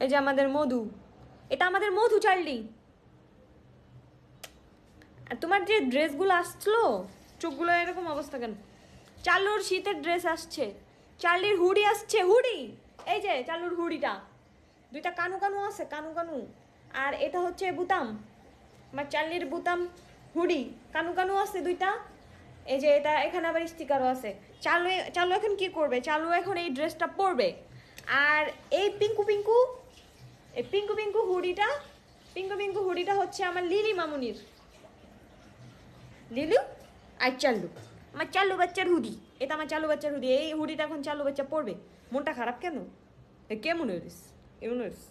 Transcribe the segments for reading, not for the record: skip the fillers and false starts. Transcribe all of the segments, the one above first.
এই যে আমাদের মধু, এটা আমাদের মধু চার্লি। আর তোমার যে ড্রেসগুলো আসলো, চোখগুলো এরকম অবস্থা কেন? চালুর শীতের ড্রেস আসছে, চার্লির হুডি আসছে, হুডি। এই যে চালুর হুডিটা, দুইটা কানু কানু আছে, কানু কানু। আর এটা হচ্ছে বুতাম, আমার চার্লির বুতাম হুডি, কানু কানু আছে দুইটা। এই যে এটা এখানে আবার স্টিকারও আছে। চালু চালু এখন কি করবে? চালু এখন এই ড্রেসটা পরবে। আর এই পিঙ্কু পিঙ্কু, এই পিঙ্কু পিঙ্কু হুডিটা, পিঙ্কু পিঙ্কু হুডিটা হচ্ছে আমার লিলি মামুনির। লিলু আর চাল্লু, আমার চাল্লু বাচ্চার হুডি। এটা আমার চালু বাচ্চার হুডি। এই হুডিটা এখন চালু বাচ্চা পরবে। মনটা খারাপ কেন? কেমন হইস? এমন হইস?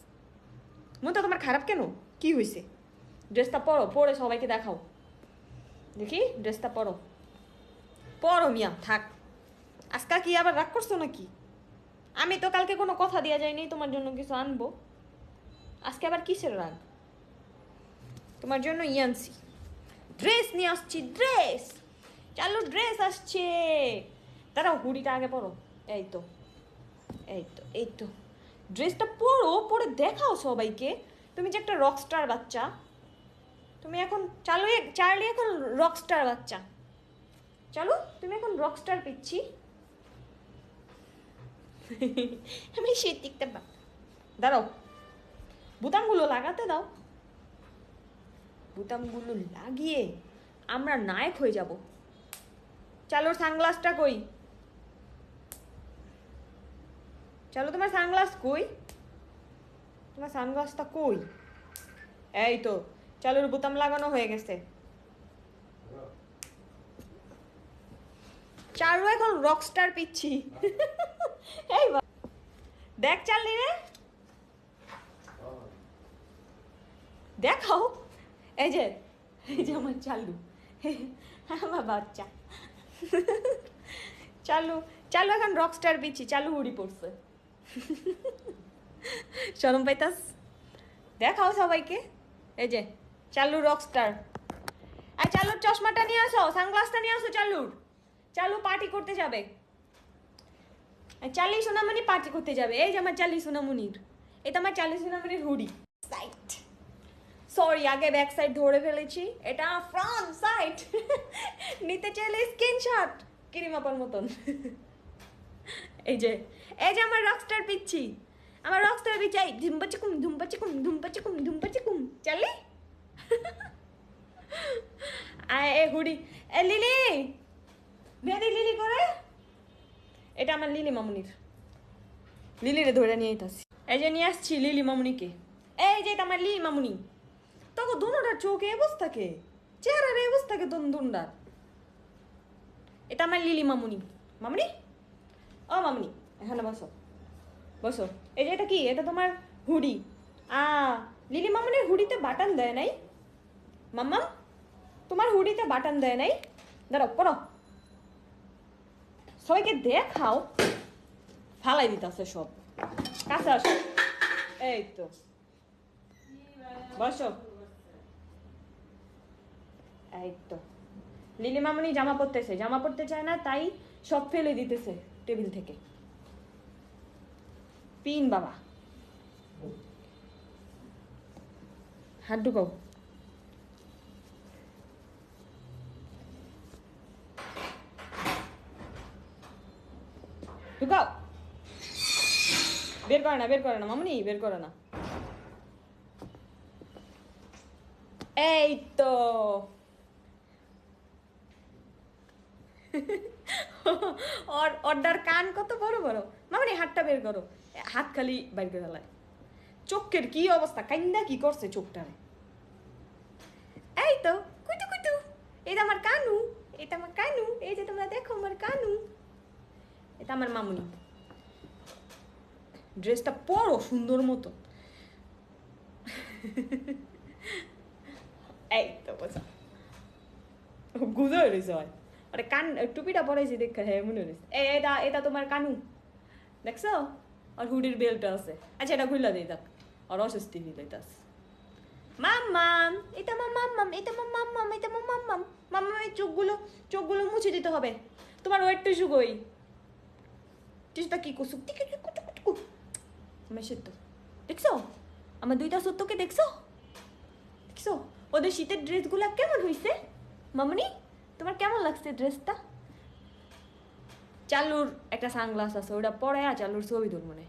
মনটা তোমার খারাপ কেন? কি হয়েছে? ড্রেসটা পরো, পরে সবাইকে দেখাও। দেখি ড্রেসটা পরো, পরো মিয়া, থাক। আজকা কি আবার রাগ করছো নাকি? আমি তো কালকে কোনো কথা দেওয়া যায়নি তোমার জন্য কিছু আনবো। আজকে আবার কিসের রাগ? তোমার জন্য আনছি, ড্রেস নিয়ে আসছি, ড্রেস। চালু ড্রেস আসছে। দাঁড়াও, হুডিটা আগে পরো। এই তো, এই তো, এই তো। ড্রেসটা পরো, পরে দেখাও সবাইকে তুমি যে একটা রকস্টার বাচ্চা। তুমি এখন চার্লি এখন রকস্টার বাচ্চা। চলো, তুমি এখন রকস্টার পিচ্ছি। আমি শীত দেখতে পা। দাঁড়াও, বুতামগুলো লাগাতে দাও। বুতামগুলো লাগিয়ে আমরা নায়ক হয়ে যাব। চালোর সানগ্লাসটা কই? চলো, তোমার সানগ্লাস কই? তোমার সানগ্লাসটা কই? এই তো, চালুর বোতাম লাগানো হয়ে গেছে। চারু এখন রকস্টার পিচ্ছি। এই দেখ চালনি রে, দেখাও। এই যে, এই যে আমার চালু, আমার বাচ্চা। চালু, চালু এখন রকস্টার পিচ্ছি। চালু হুড়ি পড়ছে। শরম পাইতাস? দেখাও সবাইকে। এই যে চালু রকস্টার। আর চালুর চশমাটা নিয়ে আসো, সানগ্লাসটা নিয়ে আসো চালুর। চালু পার্টি করতে যাবে। চার্লি সোনামণি পার্টি করতে যাবে। এই যে আমার চার্লি সোনামণির, এটা আমার চার্লি সোনামণির হুডি। সাইড, সরি আগে ব্যাক সাইড ধরে ফেলেছি, এটা ফ্রন্ট সাইড। নিতে চাইলে স্ক্রিনশট, কিরিমাপার মতন। এই যে, এই যে আমার রকস্টার পিচ্ছি, আমার রকস্টার পিচ্ছি। এই ধুম্পা চিকুম, ধুম্পা চিকুম, ধুম্পা চিকুম, ধুম্পা চিকুম। চার্লি আয়, এ হুডি। এ লিলি, ভেদি লিলি করে। এটা আমার লিলি মামুনির। লিলিরে ধরে নিয়ে আসছি। এই যে নিয়ে আসছি লিলি মামুনিকে। এই যে এটা আমার লিলি মামুনি। তখন দুনোটার চোখে অবস্থাকে, চেহারার অবস্থাকে দুন্ডার। এটা আমার লিলি মামুনি। মামুনি, ও মামুনি, এখানে বসো, বসো। এই যে এটা কি? এটা তোমার হুডি। লিলি মামুনির হুডিতে বাটন দেয় নাই। মাম্মা, তোমার হুডিতে বাটন দেয় নাই। দাঁড়াও, পড়ো, সবাইকে দেখাও। ফালাই দিতেছে সব। কাছে আসো। এই তো, বসো। এই তো, লিলি মামুনি জামা পরতেছে, জামা পরতে চায় না, তাই সব ফেলে দিতেছে টেবিল থেকে। পিন বাবা, হাত ঢুকাও। ঢুকাও। বের করে না, বের করে না মামুনি, বের করে না। এই তো, অর্ডার কান কত বড় বড়। মামুনি হাতটা বের করো। হাত খালি বাইর করে ফেলায়। চোখের কি অবস্থা, কাইন্দা কি করছে চোখটারে। এই তো, কুটু কুটু। এটা আমার কানু, এটা আমার কানু। এই যে তোমরা দেখো আমার কানু, এটা আমার মামুনি। ড্রেসটা পরো সুন্দর মতো। এই তো বোঝা, গুজো রয়েছে হয়। আরে কান টুপিটা পরাইছি দেখে, হ্যাঁ মনে রয়েছে। এটা এটা তোমার কানু, দেখছো? আর হুডির বেলটা আছে। আচ্ছা এটা খুললা দিই, দেখ। আর অস্বস্তি ফিল হইতাছে। মাম্মাম, এটা আমার মাম্মাম, এটা আমার মাম্মাম, এটা আমার মাম্মাম। মাম্মাম এই চোখগুলো, চোখগুলো মুছে দিতে হবে। তোমার ওয়েট টিস্যু কই? টিস্যুটা কি করছো? টিকু টিকু টিকু টিকু। মেশে তো, দেখছো আমার দুইটা সত্যকে দেখছো দেখছো ওদের শীতের ড্রেসগুলো কেমন হয়েছে মামনি তোমার কেমন লাগছে ড্রেসটা চালুর একটা সানগ্লাস আছে ওটা পরে চালুর ছবি তুল মনে